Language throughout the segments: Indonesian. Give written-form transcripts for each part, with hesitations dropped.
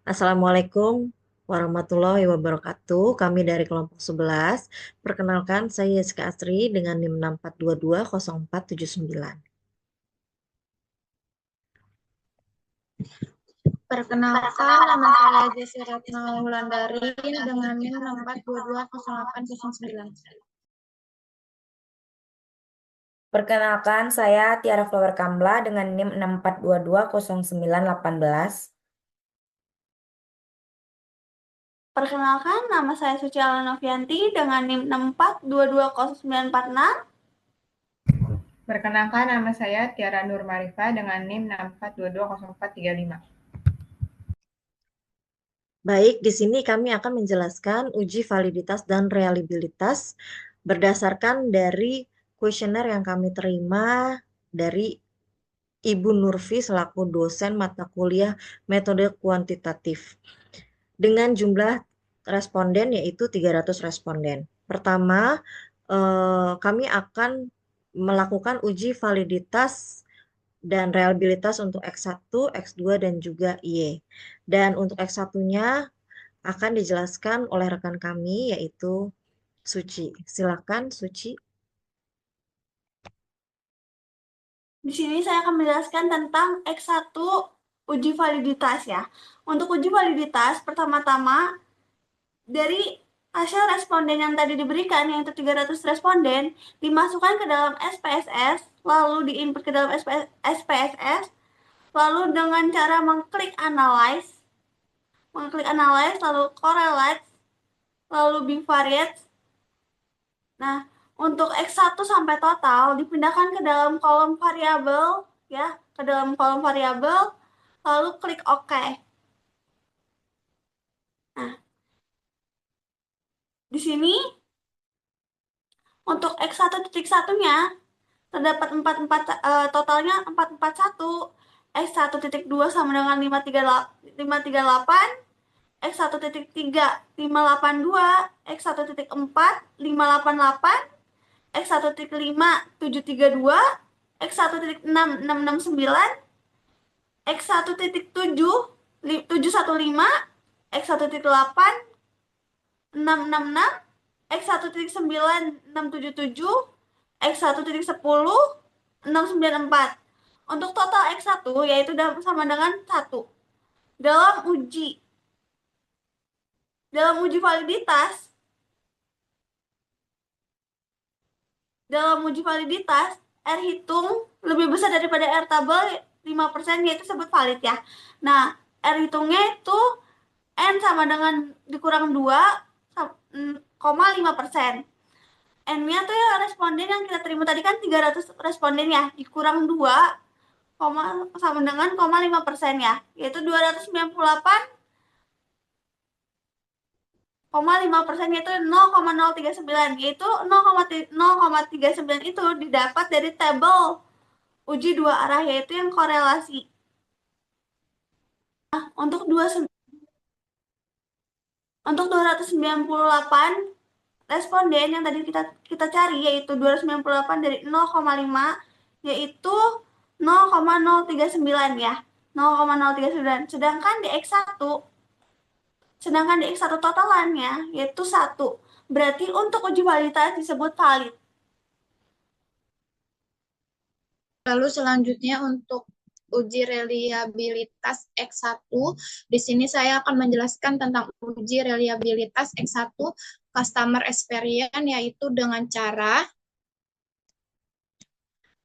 Assalamualaikum warahmatullahi wabarakatuh. Kami dari kelompok 11. Perkenalkan, saya Yeska Asri dengan NIM 64220479. Perkenalkan, nama saya Jessi Ratna Wulandari dengan NIM 64220809. Perkenalkan, saya Tiara Flower Kamla dengan NIM 64220918. Perkenalkan, nama saya Suci Alanovianti dengan NIM 64220946. Perkenalkan, nama saya Tiara Nur Marifa dengan NIM 64220435. Baik, di sini kami akan menjelaskan uji validitas dan reliabilitas berdasarkan dari kuesioner yang kami terima dari Ibu Nurfi selaku dosen mata kuliah metode kuantitatif dengan jumlah responden yaitu 300 responden. Pertama, kami akan melakukan uji validitas dan reliabilitas untuk X1, X2, dan juga Y. Dan untuk X1-nya akan dijelaskan oleh rekan kami yaitu Suci. Silakan Suci. Di sini saya akan menjelaskan tentang X1 uji validitas ya. Untuk uji validitas, pertama-tama dari hasil responden yang tadi diberikan, yaitu 300 responden, dimasukkan ke dalam SPSS, lalu diinput ke dalam SPSS, lalu dengan cara mengklik analyze, lalu correlate, lalu bivariate. Nah, untuk X1 sampai total dipindahkan ke dalam kolom variabel, ya, ke dalam kolom variabel, lalu klik OK. Nah, di sini untuk X1.1-nya terdapat totalnya 441. X1.2 sama dengan 538, X1.3 582, X1.4 588, X1.5 732, X1.6 669, X1.7 715, X1.8 666, X1.9 677, X1.10 694. Untuk total X1 yaitu sama dengan 1. Dalam uji validitas R hitung lebih besar daripada R tabel 5%, yaitu disebut valid ya. Nah, R hitungnya itu N sama dengan dikurang 2,5%. N-nya tuh ya responden yang kita terima tadi kan 300 responden ya, dikurang 2, sama dengan 0,5% ya, yaitu 294,5%, yaitu 0,039, yaitu 0,039 itu didapat dari tabel uji dua arah, yaitu yang korelasi. Nah, untuk 298 responden yang tadi kita cari, yaitu 298 dari 0,5, yaitu 0,039 ya, 0,039. Sedangkan di X1 totalannya yaitu 1. Berarti untuk uji validitas disebut valid. Lalu selanjutnya untuk uji reliabilitas X1, di sini saya akan menjelaskan tentang uji reliabilitas X1 customer experience, yaitu dengan cara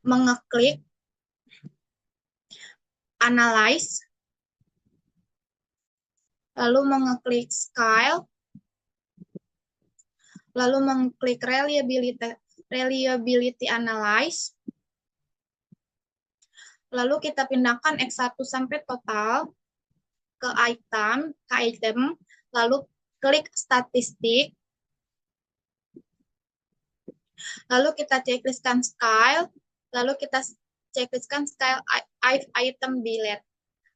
mengeklik analyze, lalu mengeklik scale, lalu mengklik reliability analyze, lalu kita pindahkan X1 sampai total ke item, lalu klik statistik, lalu kita checklistkan scale, lalu kita checklistkan scale item delete,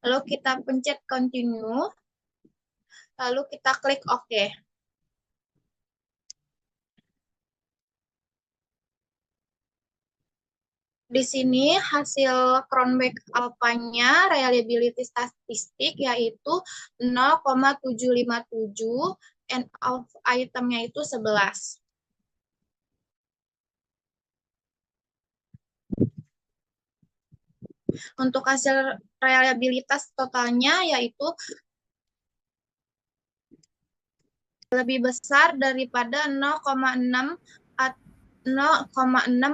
lalu kita pencet continue, lalu kita klik OK. Di sini hasil Cronbach alpha-nya reliability statistik yaitu 0,757, and of itemnya itu 11. Untuk hasil reliabilitas totalnya yaitu lebih besar daripada 0,6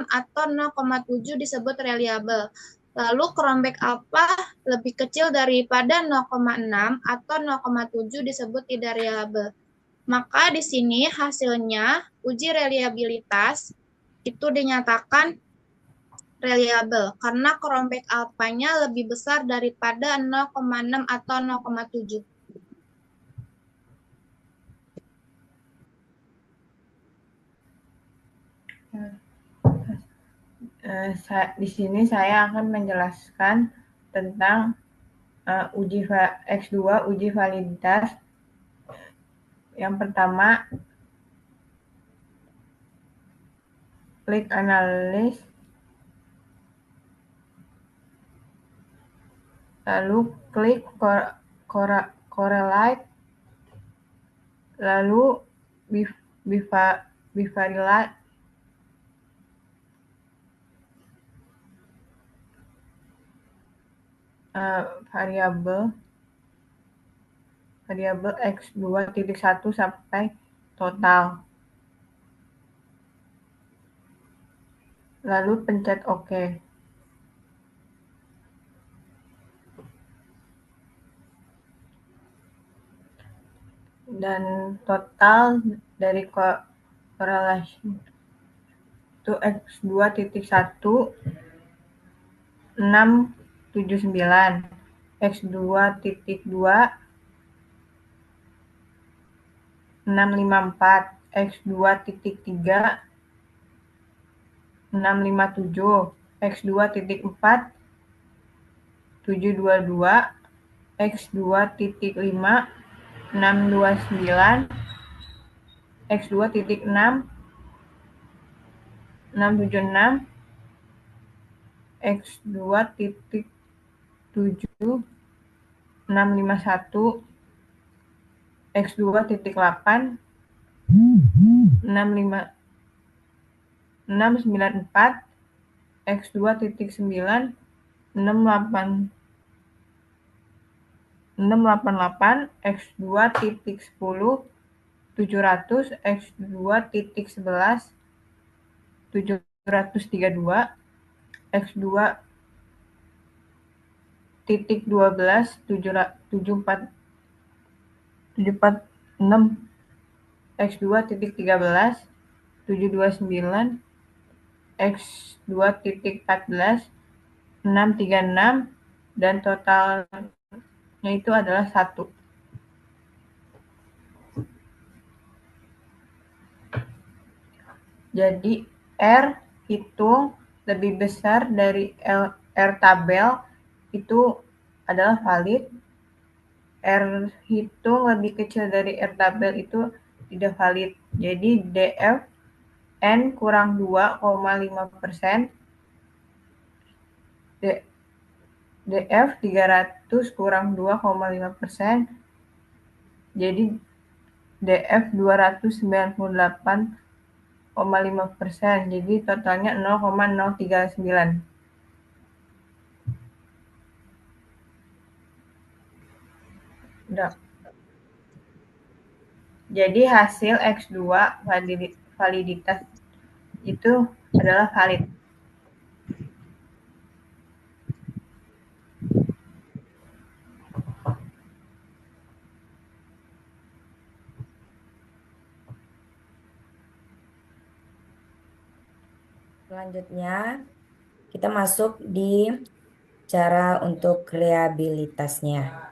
atau 0,7 disebut reliable. Lalu Cronbach alpha lebih kecil daripada 0,6 atau 0,7 disebut tidak reliable. Maka di sini hasilnya uji reliabilitas itu dinyatakan reliable karena Cronbach alpha-nya lebih besar daripada 0,6 atau 0,7. Di sini saya akan menjelaskan tentang uji X2 uji validitas. Yang pertama, klik analis, lalu klik correlate, lalu bivalidate, variabel X2.1 sampai total. Lalu pencet OK. Dan total dari correlation itu X2.1 679, X2.2 654, X2.3 657, X2.4 722, X2.5 629, X2.6 676, X2.7 651, X2.8 694, X2.9 688, X2.10 700, X2.11 732, X2.12 746, X2.13 729, X2.14 636, dan totalnya itu adalah 1. Jadi R hitung lebih besar dari R tabel itu adalah valid. R hitung lebih kecil dari R tabel itu tidak valid. Jadi DF N kurang 2,5%, DF 300 kurang 2,5%, jadi DF 298,5%, jadi totalnya 0,039. Udah. Jadi hasil X2 validitas itu adalah valid. Selanjutnya, kita masuk di cara untuk reliabilitasnya.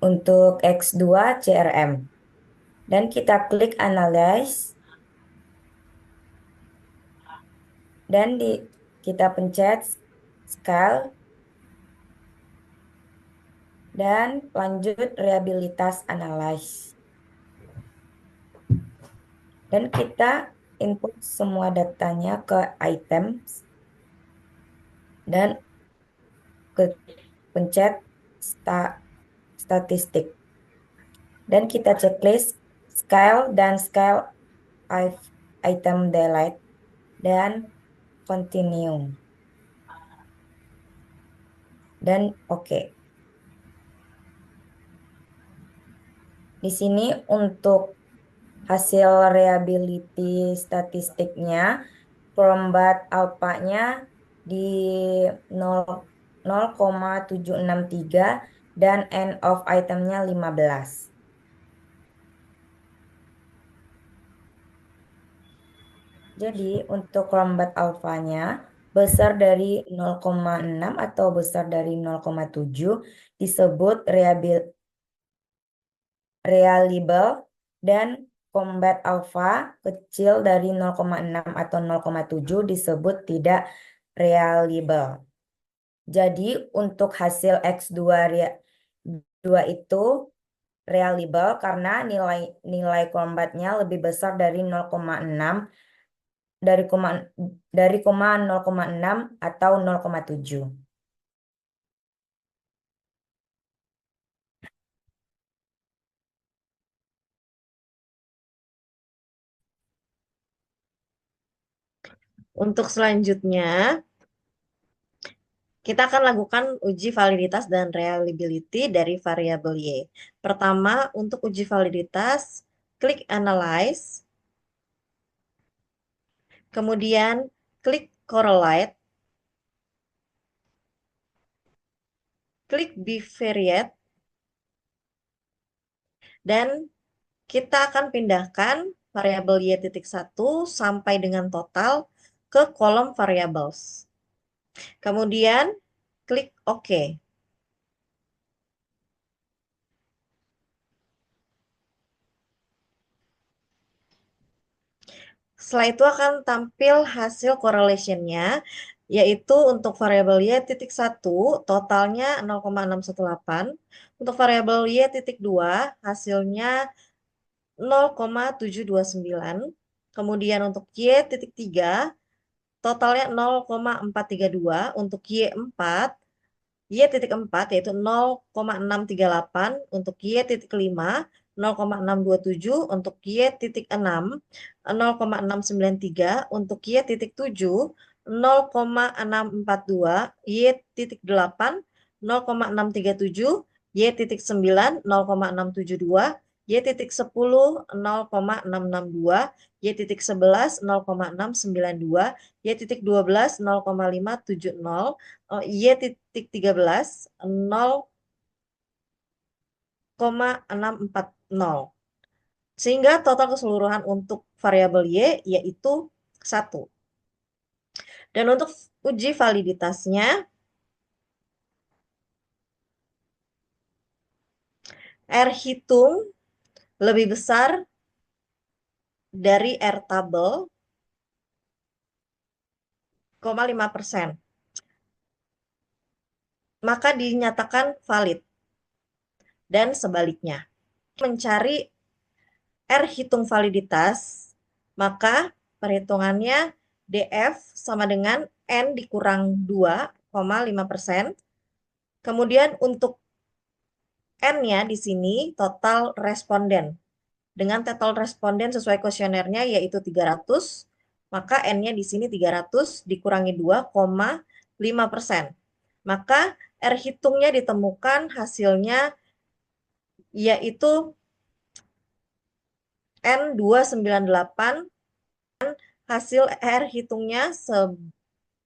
Untuk X2 CRM. Dan kita klik Analyze. Dan kita pencet Scale. Dan lanjut Reliabilitas Analyze. Dan kita input semua datanya ke items dan pencet statistik. Dan kita checklist scale dan scale item delete dan continue. Dan oke. Di sini untuk hasil reliability statistiknya, Prombat alpha-nya di 0,763 dan end of itemnya 15. Jadi untuk Prombat alpha-nya besar dari 0,6 atau besar dari 0,7 disebut reliable, dan combat alpha kecil dari 0,6 atau 0,7 disebut tidak reliable. Jadi untuk hasil X2 itu reliable karena nilai combatnya lebih besar dari 0,6 dari 0,6 atau 0,7. Untuk selanjutnya, kita akan lakukan uji validitas dan reliability dari variabel Y. Pertama, untuk uji validitas, klik Analyze, kemudian klik Correlate, klik Bivariate, dan kita akan pindahkan variabel Y.1 sampai dengan total ke kolom variables. Kemudian klik OK. Setelah itu akan tampil hasil correlation-nya, yaitu untuk variabel Y.1 totalnya 0,618, untuk variabel Y.2 hasilnya 0,729, kemudian untuk Y.3 totalnya 0,432, untuk Y4 yaitu 0,638, untuk Y.5 0,627, untuk Y.6 0,693, untuk Y.7 0,642, Y.8 0,637, Y.9 0,672, Y.10 0,662, Y.11 0,692, Y.12 0,570, Y.13 0,640. Sehingga total keseluruhan untuk variabel Y yaitu 1. Dan untuk uji validitasnya, R hitung lebih besar dari R tabel, 5%. Maka dinyatakan valid. Dan sebaliknya. Mencari R hitung validitas, maka perhitungannya DF sama dengan N dikurang 2,5%. Kemudian untuk N-nya di sini total responden. Dengan total responden sesuai kuesionernya yaitu 300, maka N-nya di sini 300 dikurangi 2,5%. Maka R hitungnya ditemukan hasilnya yaitu N298, hasil R hitungnya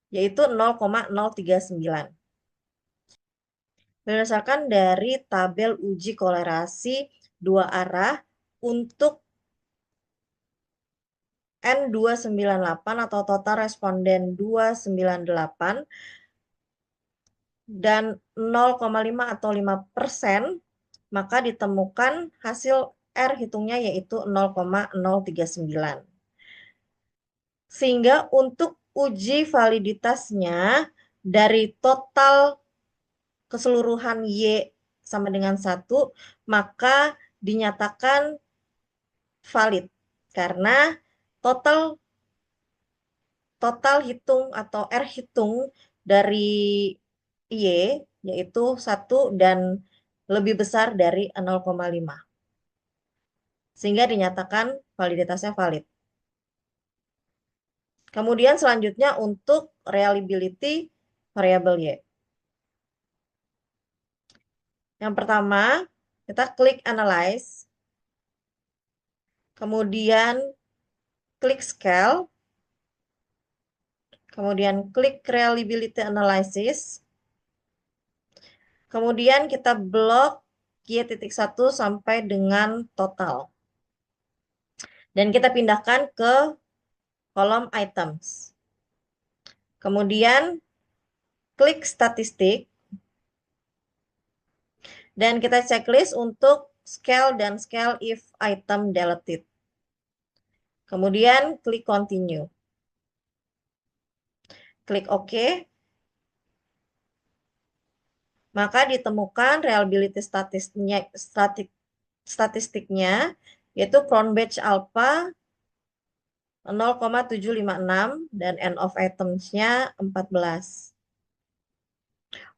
yaitu 0,039. Berdasarkan dari tabel uji kolerasi dua arah untuk N298 atau total responden 298 dan 0,5 atau 5%, maka ditemukan hasil R hitungnya yaitu 0,039. Sehingga untuk uji validitasnya dari total keseluruhan Y sama dengan 1, maka dinyatakan valid. Karena total total hitung atau R hitung dari Y, yaitu 1 dan lebih besar dari 0,5. Sehingga dinyatakan validitasnya valid. Kemudian selanjutnya untuk reliability variabel Y. Yang pertama, kita klik Analyze. Kemudian klik Scale. Kemudian klik Reliability Analysis. Kemudian kita blok Y.1 sampai dengan total. Dan kita pindahkan ke kolom Items. Kemudian klik Statistik. Dan kita checklist untuk Scale dan Scale if item deleted. Kemudian klik Continue. Klik OK. Maka ditemukan reliability statistiknya yaitu crown batch alpha 0,756 dan end of items-nya 14.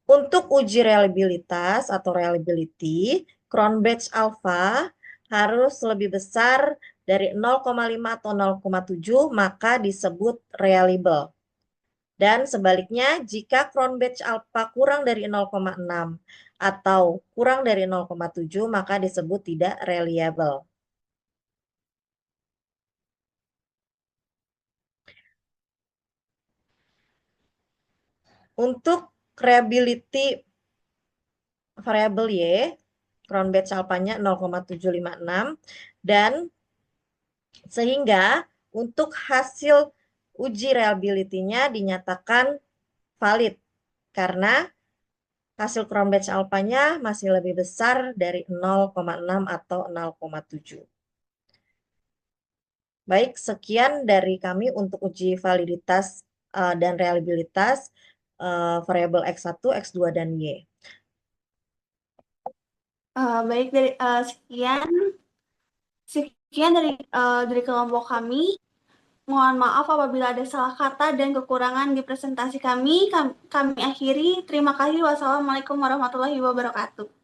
Untuk uji reliabilitas atau reliability, crown batch alpha harus lebih besar dari 0,5 atau 0,7 maka disebut reliable. Dan sebaliknya, jika crown batch alpha kurang dari 0,6 atau kurang dari 0,7, maka disebut tidak reliable. Untuk reliability variabel Y, crown batch alpha-nya 0,756, dan sehingga untuk hasil uji reliability-nya dinyatakan valid karena hasil crown batch alpha-nya masih lebih besar dari 0,6 atau 0,7. Baik, sekian dari kami untuk uji validitas dan reliabilitas variabel X1, X2, dan Y. Baik, sekian dari kelompok kami. Mohon maaf apabila ada salah kata dan kekurangan di presentasi kami. Kami akhiri. Terima kasih. Wassalamualaikum warahmatullahi wabarakatuh.